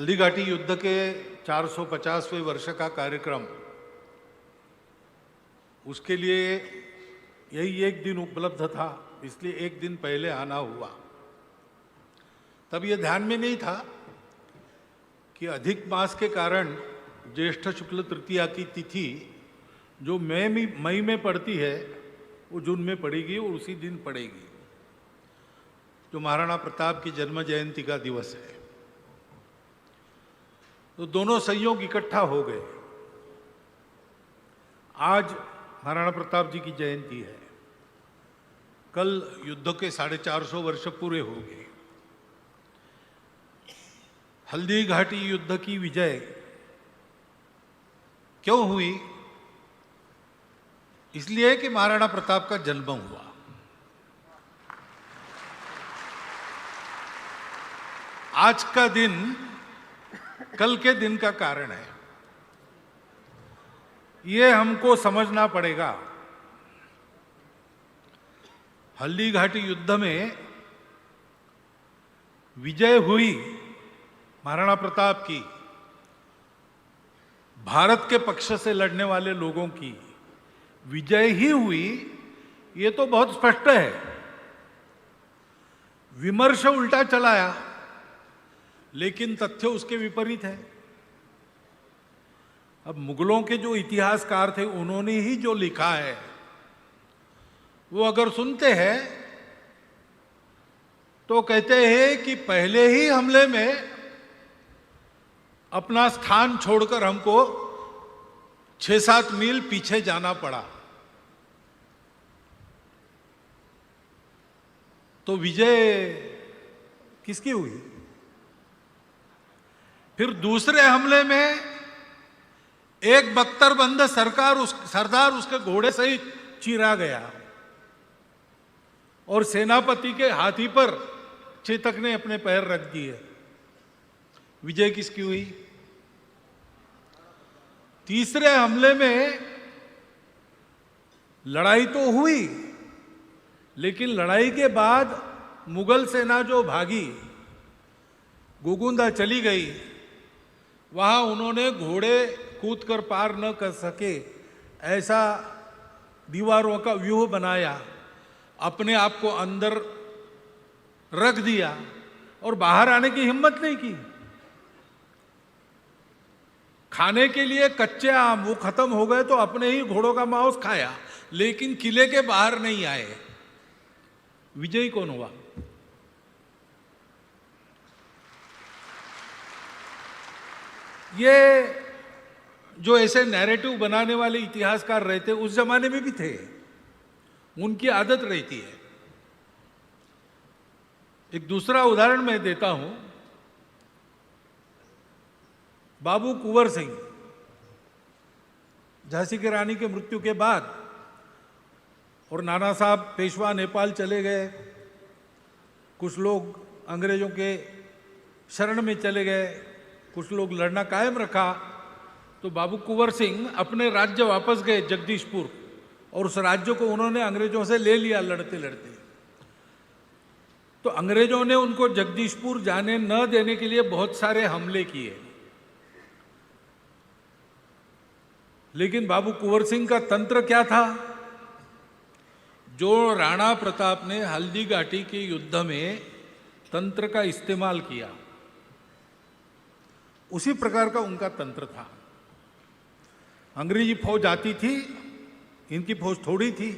हल्दीघाटी युद्ध के 450वें वर्ष का कार्यक्रम, उसके लिए यही एक दिन उपलब्ध था, इसलिए एक दिन पहले आना हुआ। तब यह ध्यान में नहीं था कि अधिक मास के कारण ज्येष्ठ शुक्ल तृतीया की तिथि जो मई में पड़ती है वो जून में पड़ेगी और उसी दिन पड़ेगी, जो महाराणा प्रताप की जन्म जयंती का दिवस है। तो दोनों संयोग इकट्ठा हो गए। आज महाराणा प्रताप जी की जयंती है, कल युद्ध के 450 वर्ष पूरे हो गए। हल्दी घाटी युद्ध की विजय क्यों हुई? इसलिए कि महाराणा प्रताप का जन्म हुआ। आज का दिन कल के दिन का कारण है, ये हमको समझना पड़ेगा। हल्दी घाटी युद्ध में विजय हुई महाराणा प्रताप की, भारत के पक्ष से लड़ने वाले लोगों की विजय ही हुई, ये तो बहुत स्पष्ट है। विमर्श उल्टा चलाया, लेकिन तथ्य उसके विपरीत है। अब मुगलों के जो इतिहासकार थे उन्होंने ही जो लिखा है वो अगर सुनते हैं तो कहते हैं कि पहले ही हमले में अपना स्थान छोड़कर हमको 6-7 मील पीछे जाना पड़ा। तो विजय किसकी हुई? फिर दूसरे हमले में एक बख्तरबंद सरदार उसके घोड़े सहित चीरा गया और सेनापति के हाथी पर चेतक ने अपने पैर रख दिए। विजय किसकी हुई? तीसरे हमले में लड़ाई तो हुई, लेकिन लड़ाई के बाद मुगल सेना जो भागी, गोगुंदा चली गई, वहां उन्होंने घोड़े कूद कर पार न कर सके ऐसा दीवारों का व्यूह बनाया, अपने आप को अंदर रख दिया और बाहर आने की हिम्मत नहीं की। खाने के लिए कच्चे आम वो खत्म हो गए तो अपने ही घोड़ों का मांस खाया, लेकिन किले के बाहर नहीं आए। विजयी कौन हुआ? ये जो ऐसे नैरेटिव बनाने वाले इतिहासकार रहते उस जमाने में भी थे, उनकी आदत रहती है। एक दूसरा उदाहरण मैं देता हूं। बाबू कुंवर सिंह, झांसी की रानी के मृत्यु के बाद और नाना साहब पेशवा नेपाल चले गए, कुछ लोग अंग्रेजों के शरण में चले गए, कुछ लोग लड़ना कायम रखा, तो बाबू कुंवर सिंह अपने राज्य वापस गए जगदीशपुर, और उस राज्य को उन्होंने अंग्रेजों से ले लिया लड़ते लड़ते। तो अंग्रेजों ने उनको जगदीशपुर जाने न देने के लिए बहुत सारे हमले किए, लेकिन बाबू कुंवर सिंह का तंत्र क्या था? जो राणा प्रताप ने हल्दी घाटी के युद्ध में तंत्र का इस्तेमाल किया, उसी प्रकार का उनका तंत्र था। अंग्रेजी फौज आती थी, इनकी फौज थोड़ी थी,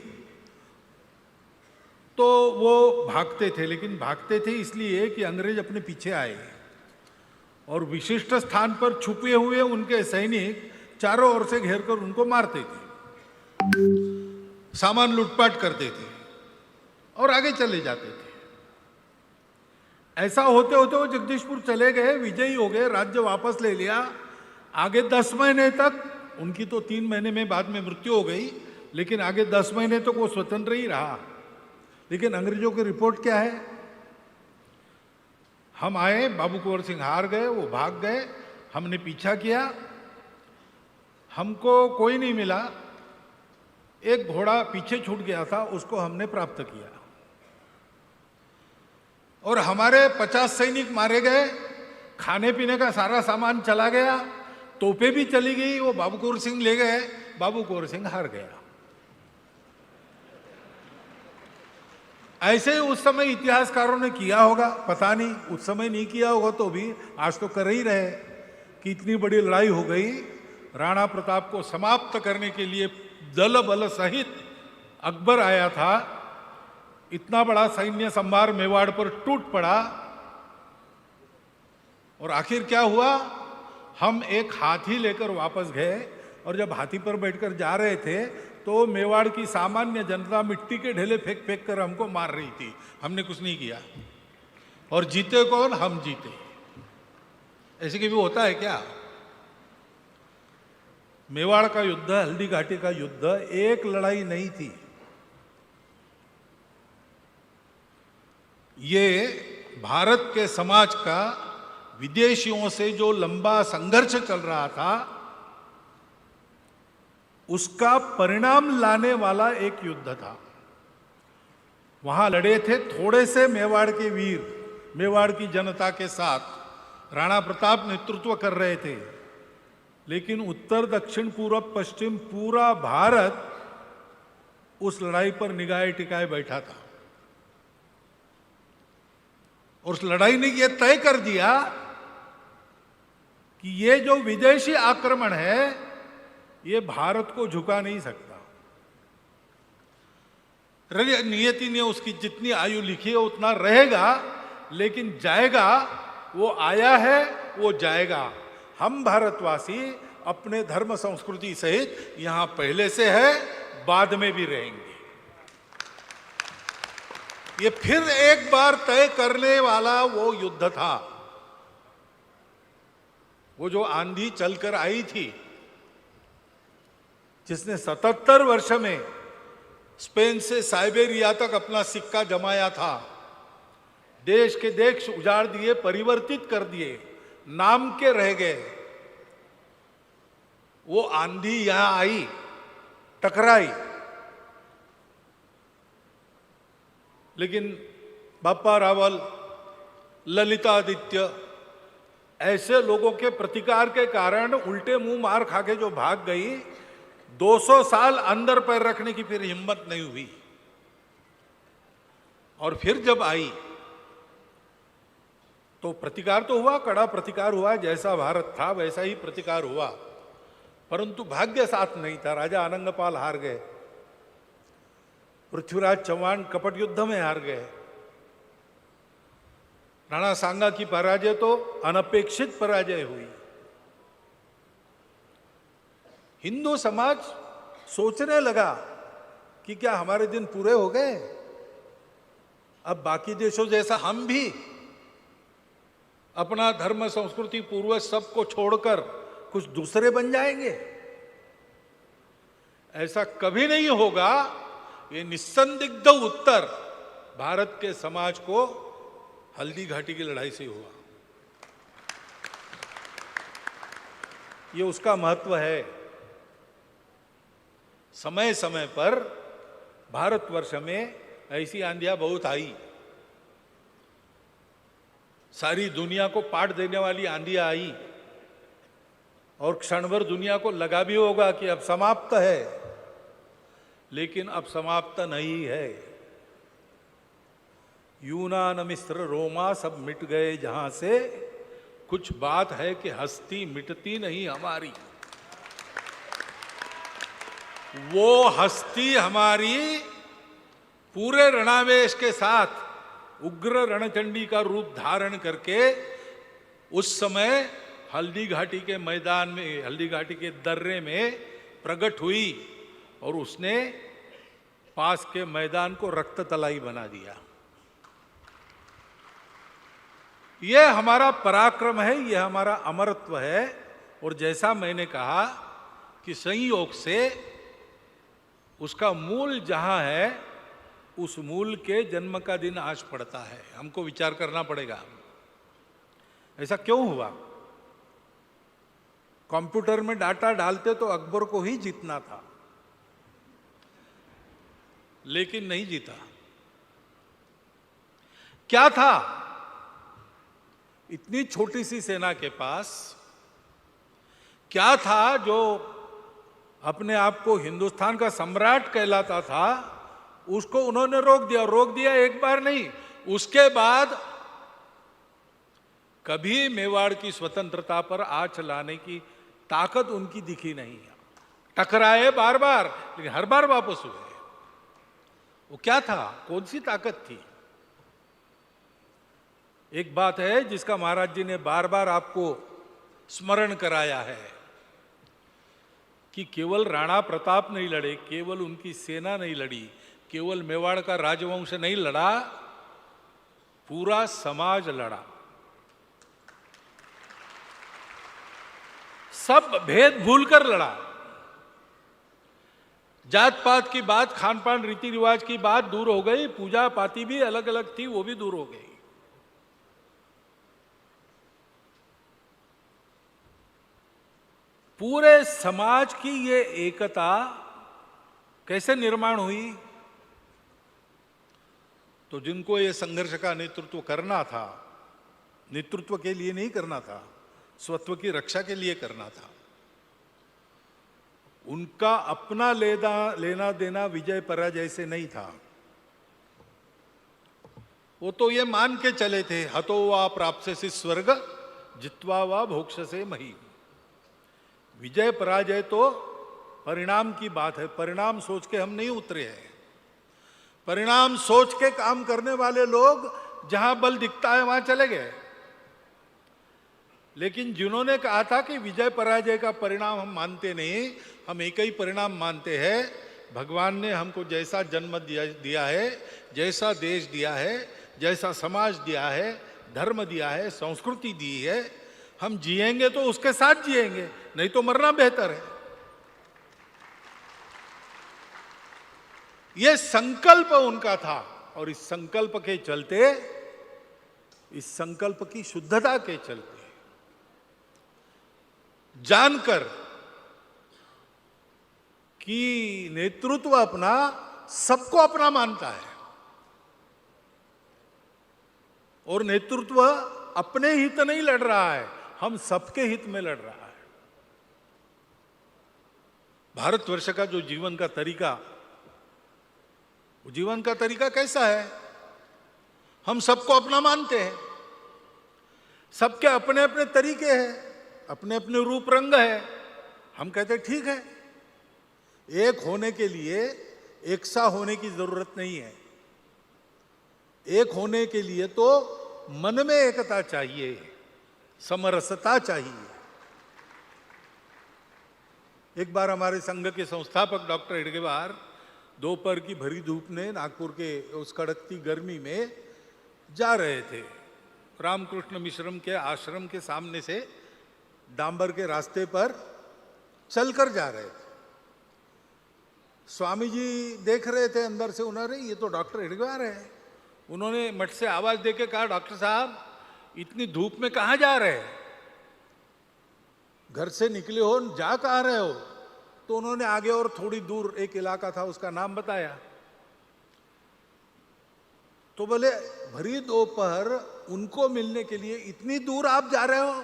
तो वो भागते थे, लेकिन भागते थे इसलिए कि अंग्रेज अपने पीछे आए, और विशिष्ट स्थान पर छुपे हुए उनके सैनिक चारों ओर से घेरकर उनको मारते थे, सामान लूटपाट करते थे और आगे चले जाते थे। ऐसा होते होते वो जगदीशपुर चले गए, विजयी हो गए, राज्य वापस ले लिया। आगे 10 महीने तक, उनकी तो 3 महीने में बाद में मृत्यु हो गई, लेकिन आगे 10 महीने तक वो स्वतंत्र ही रहा। लेकिन अंग्रेजों की रिपोर्ट क्या है? हम आए, बाबू कुंवर सिंह हार गए, वो भाग गए, हमने पीछा किया, हमको कोई नहीं मिला, एक घोड़ा पीछे छूट गया था, उसको हमने प्राप्त किया, और हमारे 50 सैनिक मारे गए, खाने पीने का सारा सामान चला गया, तोपें भी चली गई, वो बाबू कौर सिंह ले गए, बाबू कौर सिंह हार गया। ऐसे उस समय इतिहासकारों ने किया होगा, पता नहीं, उस समय नहीं किया होगा तो भी आज तो कर ही रहे कि इतनी बड़ी लड़ाई हो गई, राणा प्रताप को समाप्त करने के लिए दल बल सहित अकबर आया था, इतना बड़ा सैन्य संभार मेवाड़ पर टूट पड़ा, और आखिर क्या हुआ, हम एक हाथी लेकर वापस गए, और जब हाथी पर बैठकर जा रहे थे तो मेवाड़ की सामान्य जनता मिट्टी के ढेले फेंक फेंक कर हमको मार रही थी, हमने कुछ नहीं किया, और जीते कौन, हम जीते। ऐसे कि भी होता है क्या? मेवाड़ का युद्ध, हल्दी घाटी का युद्ध एक लड़ाई नहीं थी, ये भारत के समाज का विदेशियों से जो लंबा संघर्ष चल रहा था उसका परिणाम लाने वाला एक युद्ध था। वहां लड़े थे थोड़े से मेवाड़ के वीर, मेवाड़ की जनता के साथ राणा प्रताप नेतृत्व कर रहे थे, लेकिन उत्तर दक्षिण पूर्व पश्चिम पूरा भारत उस लड़ाई पर निगाहें टिकाए बैठा था, और उस लड़ाई ने यह तय कर दिया कि ये जो विदेशी आक्रमण है ये भारत को झुका नहीं सकता। नियति ने उसकी जितनी आयु लिखी है उतना रहेगा, लेकिन जाएगा, वो आया है वो जाएगा। हम भारतवासी अपने धर्म संस्कृति सहित यहां पहले से है, बाद में भी रहेंगे। ये फिर एक बार तय करने वाला वो युद्ध था। वो जो आंधी चलकर आई थी जिसने 77 वर्ष में स्पेन से साइबेरिया तक अपना सिक्का जमाया था, देश के देश उजाड़ दिए, परिवर्तित कर दिए, नाम के रह गए, वो आंधी यहां आई, टकराई, लेकिन बाप्पा रावल, ललितादित्य ऐसे लोगों के प्रतिकार के कारण उल्टे मुंह मार खा के जो भाग गई, 200 साल अंदर पैर रखने की फिर हिम्मत नहीं हुई, और फिर जब आई तो प्रतिकार तो हुआ, कड़ा प्रतिकार हुआ, जैसा भारत था वैसा ही प्रतिकार हुआ, परंतु भाग्य साथ नहीं था। राजा आनंदपाल हार गए, पृथ्वीराज चौहान कपट युद्ध में हार गए, राणा सांगा की पराजय तो अनपेक्षित पराजय हुई। हिंदू समाज सोचने लगा कि क्या हमारे दिन पूरे हो गए, अब बाकी देशों जैसा हम भी अपना धर्म संस्कृति पूर्वज सबको छोड़कर कुछ दूसरे बन जाएंगे? ऐसा कभी नहीं होगा। ये निस्संदिग्ध उत्तर भारत के समाज को हल्दी घाटी की लड़ाई से हुआ। ये उसका महत्व है। समय समय पर भारतवर्ष में ऐसी आंधियां बहुत आई, सारी दुनिया को पाट देने वाली आंधियां आई, और क्षण भर दुनिया को लगा भी होगा कि अब समाप्त है, लेकिन अब समाप्त नहीं है। यूनान मिस्र रोमा सब मिट गए जहां से, कुछ बात है कि हस्ती मिटती नहीं हमारी। वो हस्ती हमारी पूरे रणावेश के साथ उग्र रणचंडी का रूप धारण करके उस समय हल्दी घाटी के मैदान में, हल्दी घाटी के दर्रे में प्रकट हुई, और उसने पास के मैदान को रक्त तलाई बना दिया। यह हमारा पराक्रम है, यह हमारा अमरत्व है। और जैसा मैंने कहा कि संयोग से उसका मूल जहां है, उस मूल के जन्म का दिन आज पड़ता है। हमको विचार करना पड़ेगा ऐसा क्यों हुआ। कंप्यूटर में डाटा डालते तो अकबर को ही जीतना था, लेकिन नहीं जीता। क्या था? इतनी छोटी सी सेना के पास क्या था जो अपने आप को हिंदुस्तान का सम्राट कहलाता था, उसको उन्होंने रोक दिया एक बार नहीं, उसके बाद कभी मेवाड़ की स्वतंत्रता पर आंच लाने की ताकत उनकी दिखी नहीं। टकराए बार बार, लेकिन हर बार वापस हुए। वो क्या था, कौन सी ताकत थी? एक बात है जिसका महाराज जी ने बार बार आपको स्मरण कराया है कि केवल राणा प्रताप नहीं लड़े, केवल उनकी सेना नहीं लड़ी, केवल मेवाड़ का राजवंश नहीं लड़ा, पूरा समाज लड़ा। सब भेद भूलकर लड़ा। जात पात की बात, खान पान रीति रिवाज की बात दूर हो गई, पूजा पाती भी अलग अलग थी, वो भी दूर हो गई। पूरे समाज की ये एकता कैसे निर्माण हुई? तो जिनको ये संघर्ष का नेतृत्व करना था, नेतृत्व के लिए नहीं करना था, स्वत्व की रक्षा के लिए करना था, उनका अपना लेना देना विजय पराजय से नहीं था। वो तो ये मान के चले थे, हतो वा प्राप्स्यसि स्वर्ग जित्वा वा भोक्ष्यसे महीम्। विजय पराजय तो परिणाम की बात है, परिणाम सोच के हम नहीं उतरे हैं। परिणाम सोच के काम करने वाले लोग जहां बल दिखता है वहां चले गए। लेकिन जिन्होंने कहा था कि विजय पराजय का परिणाम हम मानते नहीं, हम एक ही परिणाम मानते हैं, भगवान ने हमको जैसा जन्म दिया है, जैसा देश दिया है, जैसा समाज दिया है, धर्म दिया है, संस्कृति दी है, हम जिएंगे तो उसके साथ जिएंगे, नहीं तो मरना बेहतर है। यह संकल्प उनका था और इस संकल्प के चलते, इस संकल्प की शुद्धता के चलते, जानकर कि नेतृत्व अपना सबको अपना मानता है और नेतृत्व अपने हित नहीं लड़ रहा है, हम सबके हित में लड़ रहा है। भारतवर्ष का जो जीवन का तरीका, वो जीवन का तरीका कैसा है? हम सबको अपना मानते हैं, सबके अपने अपने तरीके हैं, अपने अपने रूप रंग है। हम कहते ठीक है, एक होने के लिए एक सा होने की जरूरत नहीं है। एक होने के लिए तो मन में एकता चाहिए, समरसता चाहिए। एक बार हमारे संघ के संस्थापक डॉक्टर हेडगेवार दोपहर की भरी धूप में नागपुर के उस कड़कती गर्मी में जा रहे थे। रामकृष्ण मिश्रम के आश्रम के सामने से डांबर के रास्ते पर चलकर जा रहे थे। स्वामी जी देख रहे थे अंदर से, उन्होंने ये तो डॉक्टर हेडगेवार है। उन्होंने मठ से आवाज देके कहा, डॉक्टर साहब इतनी धूप में कहां जा रहे हैं? घर से निकले हो, जा कहां रहे हो? तो उन्होंने आगे और थोड़ी दूर एक इलाका था, उसका नाम बताया। तो बोले, भरी दोपहर उनको मिलने के लिए इतनी दूर आप जा रहे हो?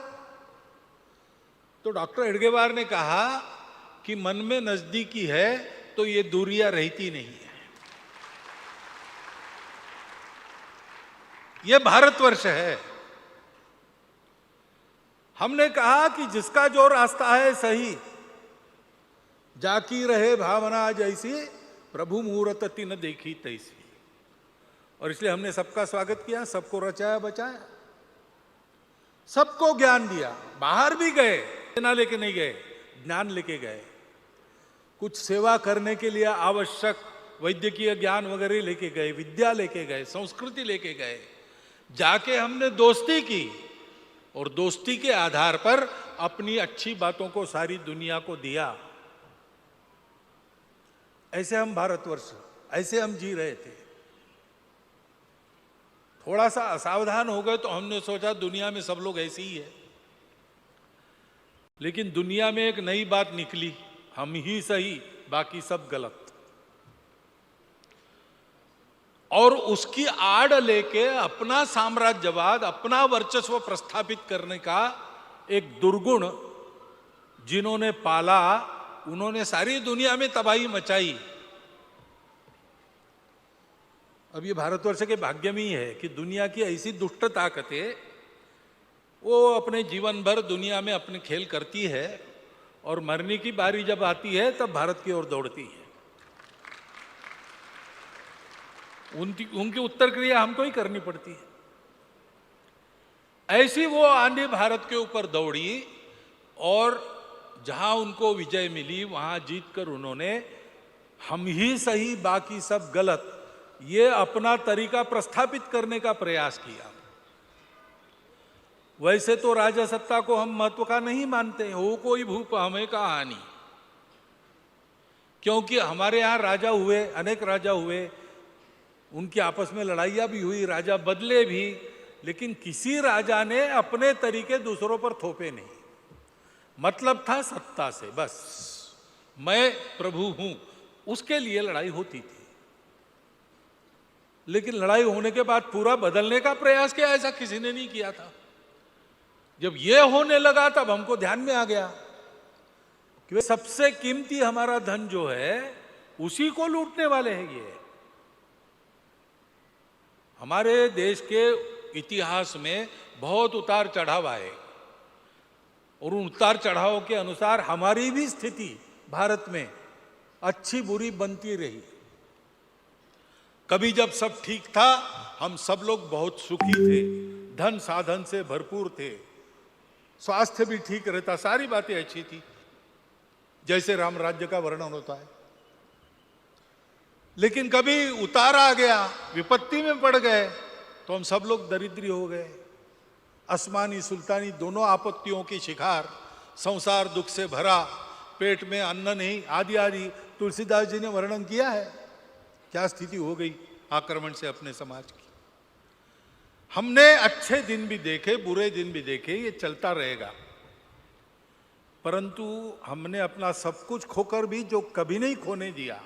तो डॉक्टर हेडगेवार ने कहा कि मन में नजदीकी है तो ये दूरियां रहती नहीं है। ये भारतवर्ष है। हमने कहा कि जिसका जो रास्ता है सही, जाकी रहे भावना जैसी, प्रभु मुहूर्त तिन देखी तैसी। और इसलिए हमने सबका स्वागत किया, सबको रचाया बचाया, सबको ज्ञान दिया। बाहर भी गए, सेना लेके नहीं गए, ज्ञान लेके गए। कुछ सेवा करने के लिए आवश्यक वैद्यकीय ज्ञान वगैरह लेके गए, विद्या लेके गए, संस्कृति लेके गए। जाके हमने दोस्ती की और दोस्ती के आधार पर अपनी अच्छी बातों को सारी दुनिया को दिया। ऐसे हम भारतवर्ष, ऐसे हम जी रहे थे। थोड़ा सा असावधान हो गए तो हमने सोचा दुनिया में सब लोग ऐसे ही है। लेकिन दुनिया में एक नई बात निकली, हम ही सही बाकी सब गलत। और उसकी आड़ लेके अपना साम्राज्यवाद, अपना वर्चस्व प्रस्थापित करने का एक दुर्गुण जिन्होंने पाला, उन्होंने सारी दुनिया में तबाही मचाई। अब ये भारतवर्ष के भाग्य में ही है कि दुनिया की ऐसी दुष्ट ताकतें वो अपने जीवन भर दुनिया में अपने खेल करती है और मरने की बारी जब आती है तब भारत की ओर दौड़ती है। उनकी उत्तर क्रिया हमको ही करनी पड़ती है। ऐसी वो आंधी भारत के ऊपर दौड़ी और जहां उनको विजय मिली वहां जीतकर उन्होंने हम ही सही बाकी सब गलत, ये अपना तरीका प्रस्थापित करने का प्रयास किया। वैसे तो राजसत्ता को हम महत्व का नहीं मानते, हो कोई भूप हमें का हानि, क्योंकि हमारे यहां राजा हुए, अनेक राजा हुए, उनकी आपस में लड़ाइयां भी हुई, राजा बदले भी, लेकिन किसी राजा ने अपने तरीके दूसरों पर थोपे नहीं। मतलब था सत्ता से, बस मैं प्रभु हूं, उसके लिए लड़ाई होती थी। लेकिन लड़ाई होने के बाद पूरा बदलने का प्रयास किया, ऐसा किसी ने नहीं किया था। जब यह होने लगा तब हमको ध्यान में आ गया कि सबसे कीमती हमारा धन जो है उसी को लूटने वाले हैं ये। हमारे देश के इतिहास में बहुत उतार चढ़ाव आए और उन उतार चढ़ाव के अनुसार हमारी भी स्थिति भारत में अच्छी बुरी बनती रही। कभी जब सब ठीक था, हम सब लोग बहुत सुखी थे, धन साधन से भरपूर थे, स्वास्थ्य भी ठीक रहता, सारी बातें अच्छी थी, जैसे राम राज्य का वर्णन होता है। लेकिन कभी उतार आ गया, विपत्ति में पड़ गए, तो हम सब लोग दरिद्री हो गए। आसमानी सुल्तानी दोनों आपत्तियों की शिकार, संसार दुख से भरा, पेट में अन्न नहीं, आदि आदि तुलसीदास जी ने वर्णन किया है। क्या स्थिति हो गई आक्रमण से अपने समाज की। हमने अच्छे दिन भी देखे, बुरे दिन भी देखे, ये चलता रहेगा, परंतु हमने अपना सब कुछ खोकर भी जो कभी नहीं खोने दिया,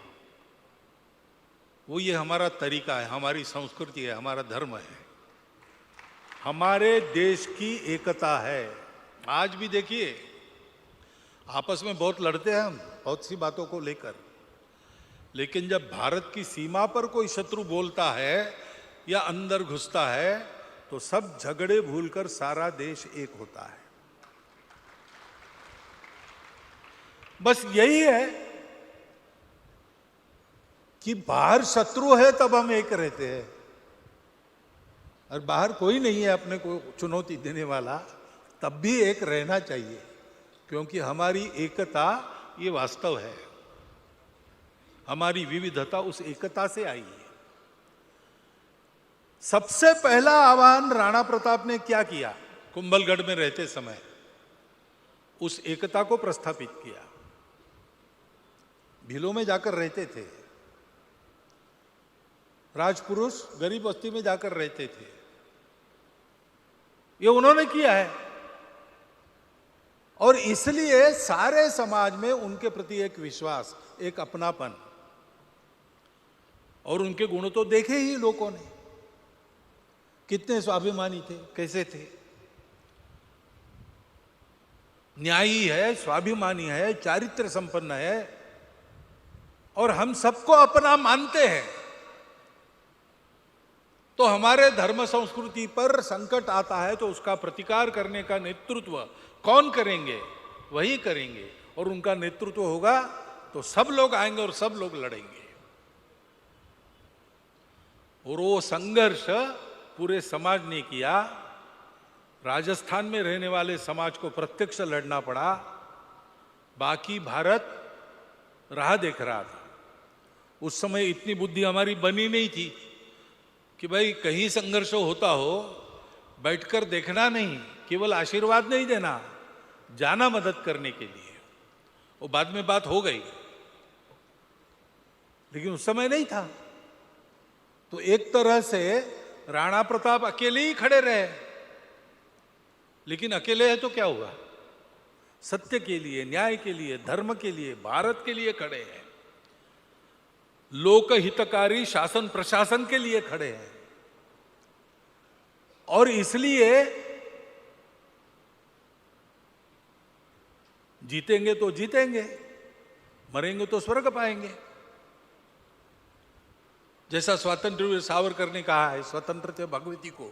वो ये हमारा तरीका है, हमारी संस्कृति है, हमारा धर्म है, हमारे देश की एकता है। आज भी देखिए आपस में बहुत लड़ते हैं हम बहुत सी बातों को लेकर, लेकिन जब भारत की सीमा पर कोई शत्रु बोलता है या अंदर घुसता है तो सब झगड़े भूलकर सारा देश एक होता है। बस यही है कि बाहर शत्रु है तब हम एक रहते हैं, और बाहर कोई नहीं है अपने को चुनौती देने वाला, तब भी एक रहना चाहिए, क्योंकि हमारी एकता ये वास्तव है, हमारी विविधता उस एकता से आई है। सबसे पहला आह्वान राणा प्रताप ने क्या किया? कुंभलगढ़ में रहते समय उस एकता को प्रस्थापित किया। भीलों में जाकर रहते थे, राजपुरुष गरीब बस्ती में जाकर रहते थे, ये उन्होंने किया है, और इसलिए सारे समाज में उनके प्रति एक विश्वास, एक अपनापन, और उनके गुण तो देखे ही लोगों ने, कितने स्वाभिमानी थे, कैसे थे, न्यायी है, स्वाभिमानी है, चारित्र संपन्न है, और हम सबको अपना मानते हैं। तो हमारे धर्म संस्कृति पर संकट आता है तो उसका प्रतिकार करने का नेतृत्व कौन करेंगे? वही करेंगे, और उनका नेतृत्व होगा तो सब लोग आएंगे और सब लोग लड़ेंगे, और वो संघर्ष पूरे समाज ने किया। राजस्थान में रहने वाले समाज को प्रत्यक्ष लड़ना पड़ा, बाकी भारत राह देख रहा था। उस समय इतनी बुद्धि हमारी बनी नहीं थी कि भाई कहीं संघर्ष होता हो बैठकर देखना नहीं, केवल आशीर्वाद नहीं देना, जाना मदद करने के लिए। वो बाद में बात हो गई, लेकिन उस समय नहीं था। तो एक तरह से राणा प्रताप अकेले ही खड़े रहे, लेकिन अकेले है तो क्या हुआ? सत्य के लिए, न्याय के लिए, धर्म के लिए, भारत के लिए खड़े हैं। लोकहितकारी शासन प्रशासन के लिए खड़े हैं। और इसलिए जीतेंगे तो जीतेंगे, मरेंगे तो स्वर्ग पाएंगे। जैसा स्वातंत्र वीर सावरकर ने कहा है स्वतंत्र भगवती को,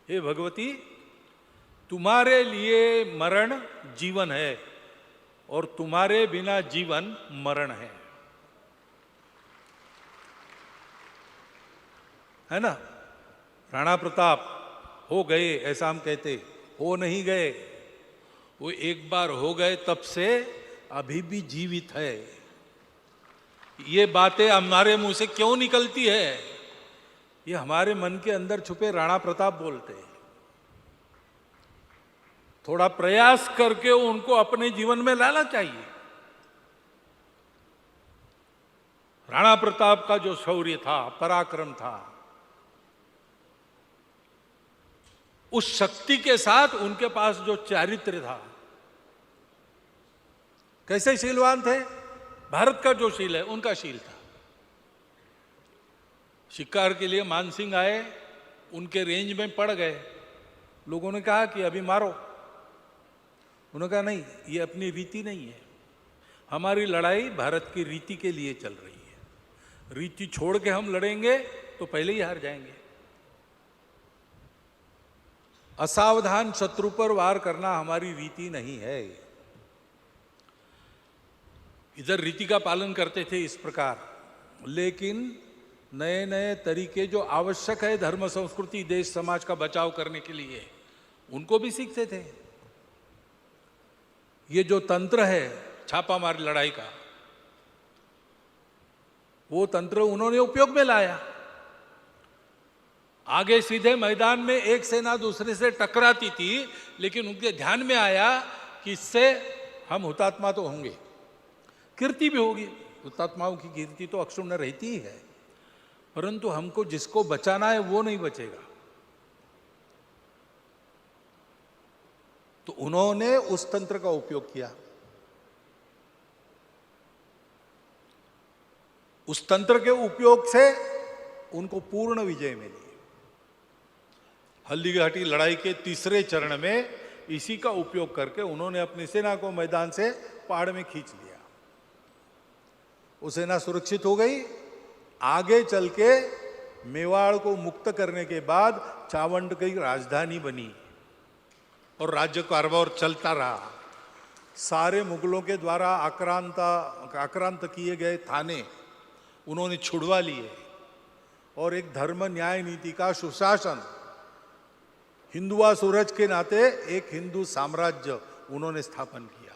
हे भगवती, तुम्हारे लिए मरण जीवन है और तुम्हारे बिना जीवन मरण है ना। राणा प्रताप हो गए ऐसा हम कहते, हो नहीं गए, वो एक बार हो गए तब से अभी भी जीवित है। ये बातें हमारे मुंह से क्यों निकलती है? ये हमारे मन के अंदर छुपे राणा प्रताप बोलते हैं। थोड़ा प्रयास करके उनको अपने जीवन में लाना चाहिए। राणा प्रताप का जो शौर्य था, पराक्रम था, उस शक्ति के साथ उनके पास जो चारित्र्य था, कैसे शीलवान थे? भारत का जो शील है उनका शील था। शिकार के लिए मानसिंह आए, उनके रेंज में पड़ गए। लोगों ने कहा कि अभी मारो। उन्होंने कहा नहीं, ये अपनी रीति नहीं है। हमारी लड़ाई भारत की रीति के लिए चल रही है। रीति छोड़ के हम लड़ेंगे तो पहले ही हार जाएंगे। असावधान शत्रु पर वार करना हमारी रीति नहीं है। इधर रीति का पालन करते थे इस प्रकार, लेकिन नए नए तरीके जो आवश्यक है धर्म संस्कृति देश समाज का बचाव करने के लिए, उनको भी सीखते थे। ये जो तंत्र है छापामारी लड़ाई का, वो तंत्र उन्होंने उपयोग में लाया। आगे सीधे मैदान में एक सेना दूसरे से टकराती थी, लेकिन उनके ध्यान में आया कि इससे हम हुतात्मा तो होंगे, कीर्ति भी होगी। हुतात्माओं की कीर्ति तो अक्षुण्ण रहती ही है, परंतु हमको जिसको बचाना है वो नहीं बचेगा। तो उन्होंने उस तंत्र का उपयोग किया। उस तंत्र के उपयोग से उनको पूर्ण विजय मिली। हल्दीघाटी लड़ाई के तीसरे चरण में इसी का उपयोग करके उन्होंने अपनी सेना को मैदान से पहाड़ में खींच लिया। वो सेना सुरक्षित हो गई। आगे चल के मेवाड़ को मुक्त करने के बाद चावंड की राजधानी बनी और राज्य कारभार चलता रहा। सारे मुगलों के द्वारा आक्रांत किए गए थाने उन्होंने छुड़वा लिए और एक धर्म न्याय नीति का सुशासन, हिंदुआ सूरज के नाते एक हिंदू साम्राज्य उन्होंने स्थापन किया।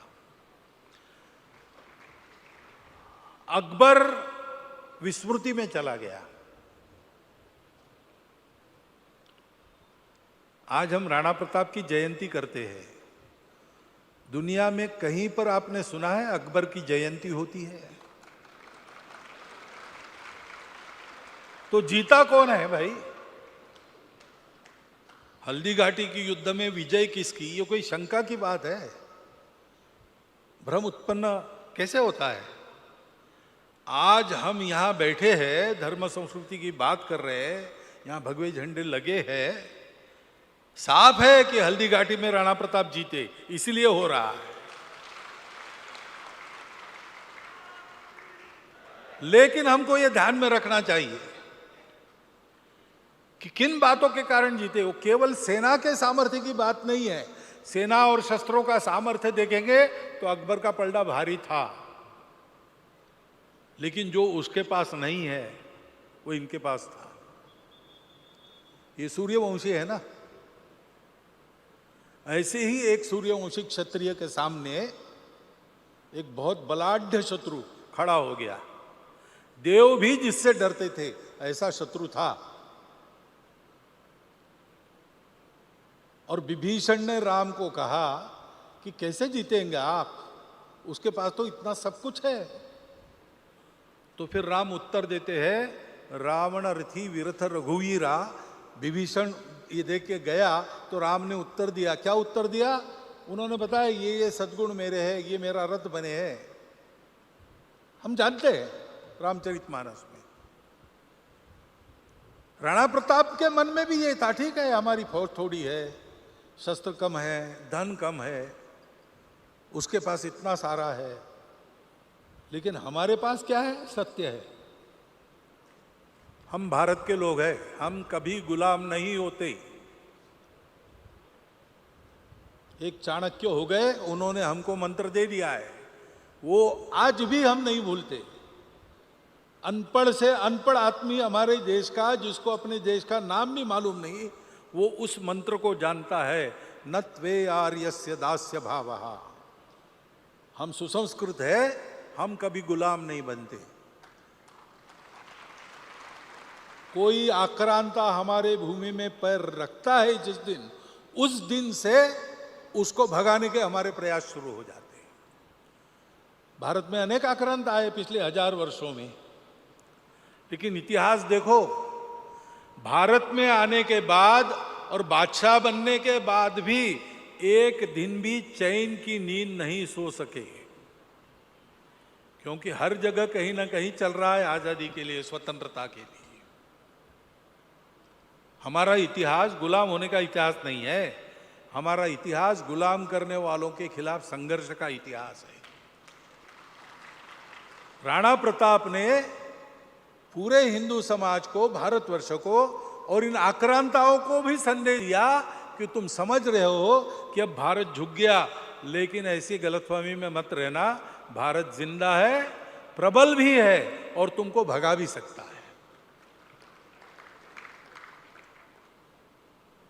अकबर विस्मृति में चला गया। आज हम राणा प्रताप की जयंती करते हैं। दुनिया में कहीं पर आपने सुना है अकबर की जयंती होती है? तो जीता कौन है भाई? हल्दीघाटी की युद्ध में विजय किसकी? ये कोई शंका की बात है? भ्रम उत्पन्न कैसे होता है? आज हम यहां बैठे हैं, धर्म संस्कृति की बात कर रहे हैं, यहां भगवे झंडे लगे हैं। साफ है कि हल्दीघाटी में राणा प्रताप जीते, इसलिए हो रहा है। लेकिन हमको यह ध्यान में रखना चाहिए कि किन बातों के कारण जीते। वो केवल सेना के सामर्थ्य की बात नहीं है। सेना और शस्त्रों का सामर्थ्य देखेंगे तो अकबर का पलड़ा भारी था, लेकिन जो उसके पास नहीं है वो इनके पास था। ये सूर्यवंशी है ना, ऐसे ही एक सूर्यवंशी क्षत्रिय के सामने एक बहुत बलाढ्य शत्रु खड़ा हो गया। देव भी जिससे डरते थे ऐसा शत्रु था। और विभीषण ने राम को कहा कि कैसे जीतेंगे आप, उसके पास तो इतना सब कुछ है। तो फिर राम उत्तर देते हैं, रावण रथी विरथ रघुवीरा। विभीषण ये देख के गया तो राम ने उत्तर दिया। क्या उत्तर दिया? उन्होंने बताया ये सद्गुण मेरे हैं, ये मेरा रथ बने हैं। हम जानते हैं रामचरितमानस में राणा प्रताप के मन में भी ये था, ठीक है हमारी फौज थोड़ी है, शस्त्र कम है, धन कम है, उसके पास इतना सारा है, लेकिन हमारे पास क्या है? सत्य है। हम भारत के लोग हैं, हम कभी गुलाम नहीं होते। एक चाणक्य हो गए, उन्होंने हमको मंत्र दे दिया है, वो आज भी हम नहीं भूलते। अनपढ़ से अनपढ़ आदमी हमारे देश का, जिसको अपने देश का नाम भी मालूम नहीं, वो उस मंत्र को जानता है, न त्वे आर्यस्य दास्य भावः। हम सुसंस्कृत है, हम कभी गुलाम नहीं बनते। कोई आक्रांता हमारे भूमि में पैर रखता है जिस दिन, उस दिन से उसको भगाने के हमारे प्रयास शुरू हो जाते हैं। भारत में अनेक आक्रांत आए पिछले 1000 वर्षों में, लेकिन इतिहास देखो, भारत में आने के बाद और बादशाह बनने के बाद भी एक दिन भी चैन की नींद नहीं सो सके, क्योंकि हर जगह कहीं ना कहीं चल रहा है आजादी के लिए, स्वतंत्रता के लिए। हमारा इतिहास गुलाम होने का इतिहास नहीं है, हमारा इतिहास गुलाम करने वालों के खिलाफ संघर्ष का इतिहास है। राणा प्रताप ने पूरे हिंदू समाज को, भारतवर्ष को और इन आक्रांताओं को भी संदेश दिया कि तुम समझ रहे हो कि अब भारत झुक गया, लेकिन ऐसी गलतफहमी में मत रहना, भारत जिंदा है, प्रबल भी है और तुमको भगा भी सकता है।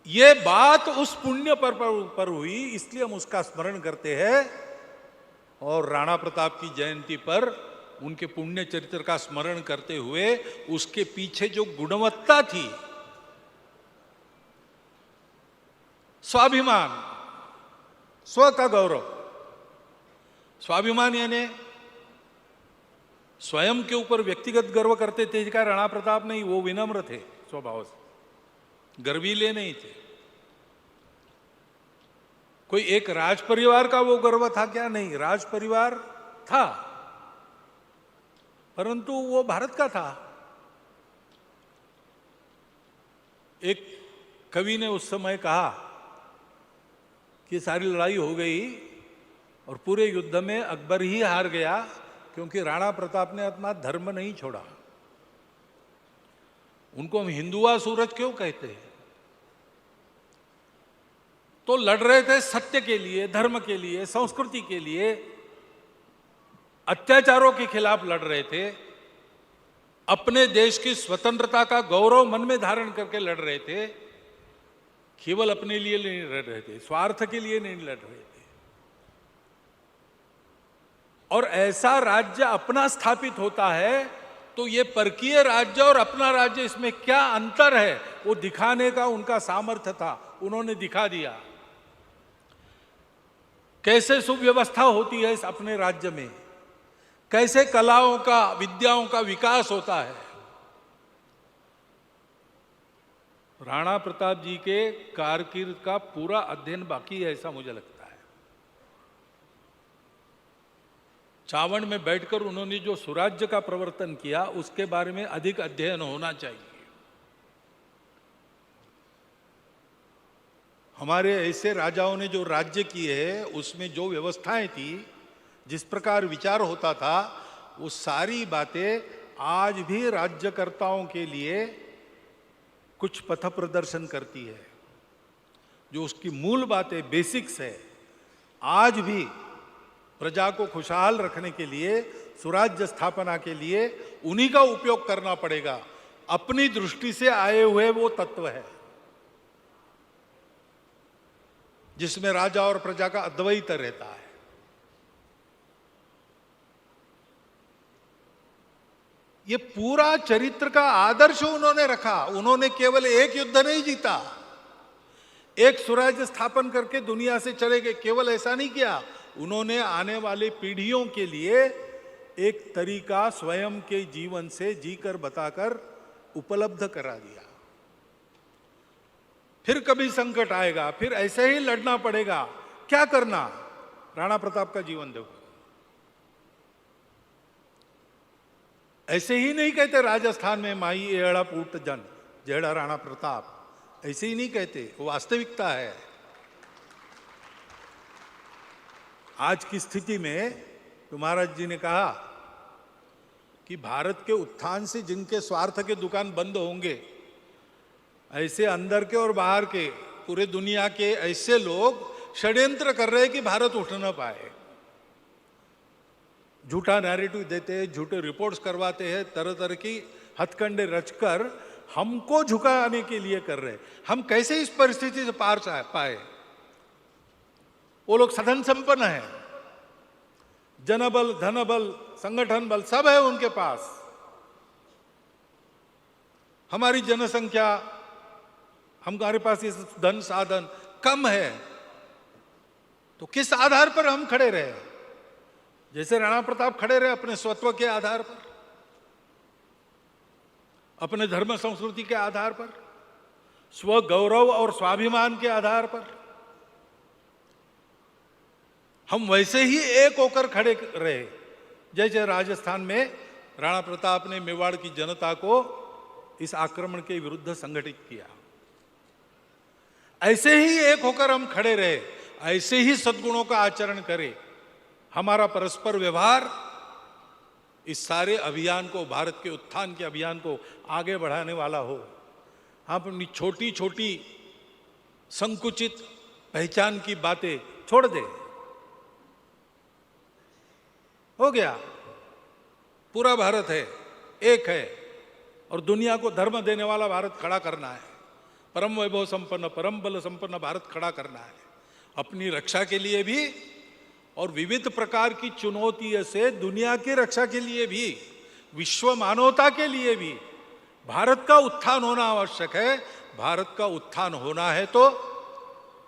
ये बात उस पुण्य पर हुई, इसलिए हम उसका स्मरण करते हैं और राणा प्रताप की जयंती पर उनके पुण्य चरित्र का स्मरण करते हुए उसके पीछे जो गुणवत्ता थी, स्वाभिमान, स्व का गौरव, स्वाभिमान यानी स्वयं के ऊपर व्यक्तिगत गर्व करते थे क्या राणा प्रताप? नहीं, वो विनम्र थे स्वभाव से, गर्वीले नहीं थे। कोई एक राज परिवार का वो गर्व था क्या? नहीं, राज परिवार था, परंतु वो भारत का था। एक कवि ने उस समय कहा कि सारी लड़ाई हो गई और पूरे युद्ध में अकबर ही हार गया, क्योंकि राणा प्रताप ने अपना धर्म नहीं छोड़ा। उनको हम हिंदुआ सूरज क्यों कहते हैं? तो लड़ रहे थे सत्य के लिए, धर्म के लिए, संस्कृति के लिए, अत्याचारों के खिलाफ लड़ रहे थे, अपने देश की स्वतंत्रता का गौरव मन में धारण करके लड़ रहे थे, केवल अपने लिए नहीं लड़ रहे थे, स्वार्थ के लिए नहीं लड़ रहे थे। और ऐसा राज्य अपना स्थापित होता है तो ये परकीय राज्य और अपना राज्य, इसमें क्या अंतर है, वो दिखाने का उनका सामर्थ्य था, उन्होंने दिखा दिया। कैसे सुव्यवस्था होती है इस अपने राज्य में, कैसे कलाओं का, विद्याओं का विकास होता है। राणा प्रताप जी के कारकिर्द का पूरा अध्ययन बाकी है, ऐसा मुझे लगता है। चावड़ में बैठकर उन्होंने जो सुराज्य का प्रवर्तन किया, उसके बारे में अधिक अध्ययन होना चाहिए। हमारे ऐसे राजाओं ने जो राज्य किए हैं, उसमें जो व्यवस्थाएं थी, जिस प्रकार विचार होता था, वो सारी बातें आज भी राज्यकर्ताओं के लिए कुछ पथ प्रदर्शन करती है। जो उसकी मूल बातें, बेसिक्स है, आज भी प्रजा को खुशहाल रखने के लिए, सुराज्य स्थापना के लिए उन्हीं का उपयोग करना पड़ेगा। अपनी दृष्टि से आए हुए वो तत्व है जिसमें राजा और प्रजा का अद्वैत रहता है। ये पूरा चरित्र का आदर्श उन्होंने रखा। उन्होंने केवल एक युद्ध नहीं जीता, एक स्वराज्य स्थापन करके दुनिया से चले गए, केवल ऐसा नहीं किया। उन्होंने आने वाली पीढ़ियों के लिए एक तरीका स्वयं के जीवन से जीकर बताकर उपलब्ध करा दिया। फिर कभी संकट आएगा, फिर ऐसे ही लड़ना पड़ेगा, क्या करना? राणा प्रताप का जीवन देखो। ऐसे ही नहीं कहते राजस्थान में माई एड़ा पूट जन, जेड़ा राणा प्रताप, ऐसे ही नहीं कहते, वो वास्तविकता है। आज की स्थिति में तो महाराज जी ने कहा कि भारत के उत्थान से जिनके स्वार्थ के दुकान बंद होंगे, ऐसे अंदर के और बाहर के पूरे दुनिया के ऐसे लोग षड्यंत्र कर रहे हैं कि भारत उठ न पाए, झूठा नैरेटिव देते हैं, झूठे रिपोर्ट्स करवाते हैं, तरह तरह की हथकंडे रचकर हमको झुकाने के लिए कर रहे हैं। हम कैसे इस परिस्थिति से पार पाए? वो लोग सधन संपन्न है, जनबल, धनबल, संगठन बल सब है उनके पास। हमारी जनसंख्या, हमारे पास ये धन साधन कम है, तो किस आधार पर हम खड़े रहे? जैसे राणा प्रताप खड़े रहे अपने स्वत्व के आधार पर, अपने धर्म संस्कृति के आधार पर, स्व गौरव और स्वाभिमान के आधार पर, हम वैसे ही एक होकर खड़े रहे। जैसे राजस्थान में राणा प्रताप ने मेवाड़ की जनता को इस आक्रमण के विरुद्ध संगठित किया, ऐसे ही एक होकर हम खड़े रहे, ऐसे ही सद्गुणों का आचरण करें। हमारा परस्पर व्यवहार इस सारे अभियान को, भारत के उत्थान के अभियान को आगे बढ़ाने वाला हो। हम अपनी छोटी छोटी संकुचित पहचान की बातें छोड़ दे। हो गया, पूरा भारत है, एक है, और दुनिया को धर्म देने वाला भारत खड़ा करना है। परम वैभव संपन्न, परम बल संपन्न भारत खड़ा करना है, अपनी रक्षा के लिए भी और विविध प्रकार की चुनौतियों से दुनिया की रक्षा के लिए भी, विश्व मानवता के लिए भी भारत का उत्थान होना आवश्यक है। भारत का उत्थान होना है तो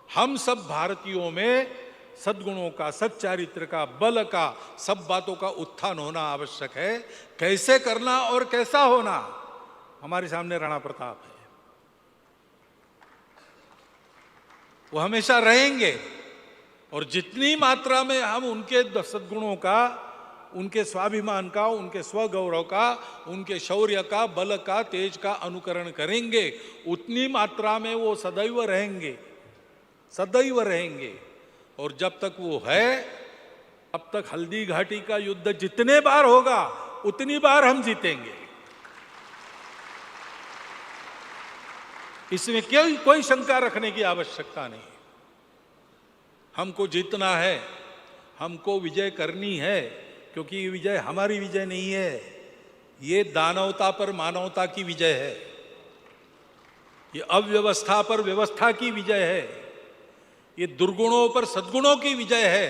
हम सब भारतीयों में सद्गुणों का, सच्चारित्र का, बल का, सब बातों का उत्थान होना आवश्यक है। कैसे करना और कैसा होना, हमारे सामने राणा प्रताप है, वो हमेशा रहेंगे। और जितनी मात्रा में हम उनके सद्गुणों का, उनके स्वाभिमान का, उनके स्वगौरव का, उनके शौर्य का, बल का, तेज का अनुकरण करेंगे, उतनी मात्रा में वो सदैव रहेंगे, सदैव रहेंगे। और जब तक वो है, तब तक हल्दी घाटी का युद्ध जितने बार होगा उतनी बार हम जीतेंगे। इसमें कोई शंका रखने की आवश्यकता नहीं। हमको जीतना है, हमको विजय करनी है, क्योंकि ये विजय हमारी विजय नहीं है, ये दानवता पर मानवता की विजय है, ये अव्यवस्था पर व्यवस्था की विजय है, ये दुर्गुणों पर सद्गुणों की विजय है,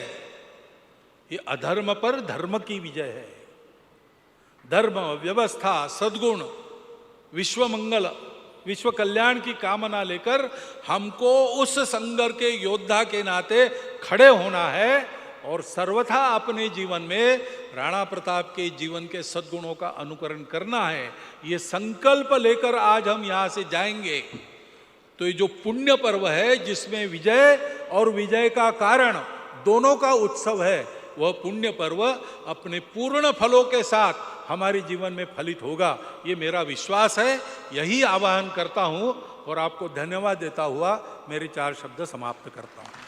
ये अधर्म पर धर्म की विजय है। धर्म, व्यवस्था, सद्गुण, विश्व मंगल, विश्व कल्याण की कामना लेकर हमको उस संघर्ष के योद्धा के नाते खड़े होना है और सर्वथा अपने जीवन में राणा प्रताप के जीवन के सद्गुणों का अनुकरण करना है। ये संकल्प लेकर आज हम यहाँ से जाएंगे तो ये जो पुण्य पर्व है, जिसमें विजय और विजय का कारण दोनों का उत्सव है, वह पुण्य पर्व अपने पूर्ण फलों के साथ हमारे जीवन में फलित होगा, ये मेरा विश्वास है। यही आह्वान करता हूँ और आपको धन्यवाद देता हुआ मेरे 4 शब्द समाप्त करता हूँ।